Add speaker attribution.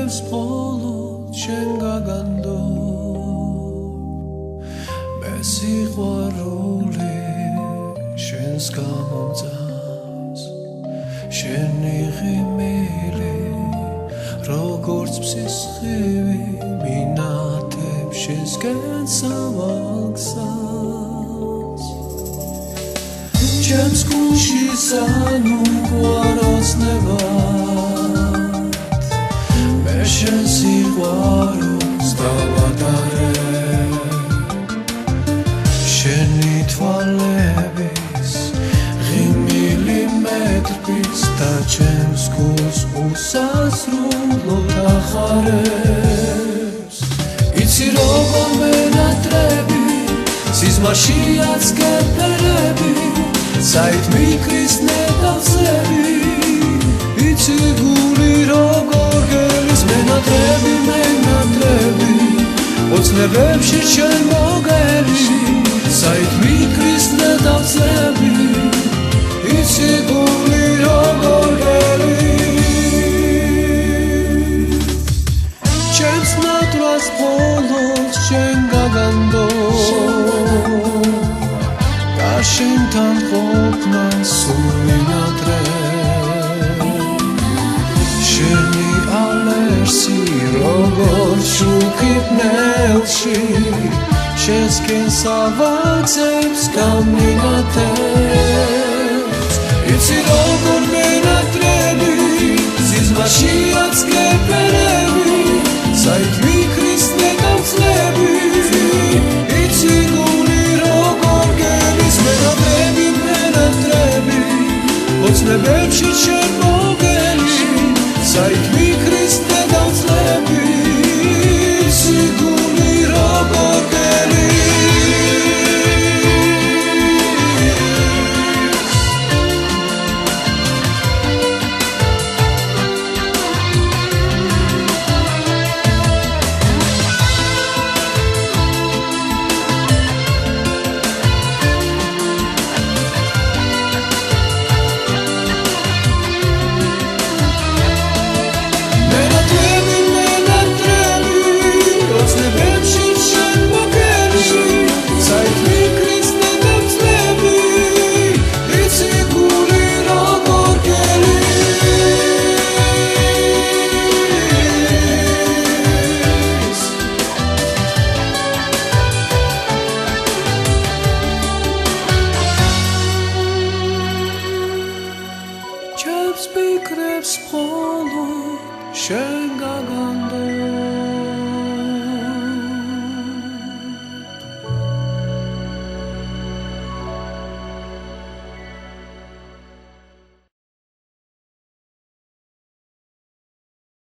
Speaker 1: მიკრებს მხოლოდ შენ გაგანდო მე სიყვარული შენს გამომწავს შენი ღიმილი როგორც ფსისხივი მინათებ შენსკენ სავალგსას ჩემს გულში სანუგვაროცნებად მე შენ სიყვარულს დავადარებ შენი თვალების ღიმილი მეტყვის და ჩემს გულს უსასრულოდ ახარებს იცი როგორ მენატრები სიზმარშიაც გეფერები საით მიკრის ნედავსები იცი გული როგორ გელის მენატრები ოცნებებში შენ მოგელი საით მიკრის ნედავსები იცი გული როგორ გელის ჩემს ნათვრას მხოლოდ შენ გაგანდო და შენთან ყოფნა სულ მინატრებ შენი ალერსი როგორ შუქი პნელში შენსკენ სავალგსებს გამინათებს იცი როგორ მენატრები სიზმარშიაც გეფერები საით მიკრის ნედავსები იცი გული როგორ გელის მენატრები ოცნებებში შენ მოგელი საით მიკრის ნედავსები იცი გული როგორ გელის მიკრებს მხოლოდ შენ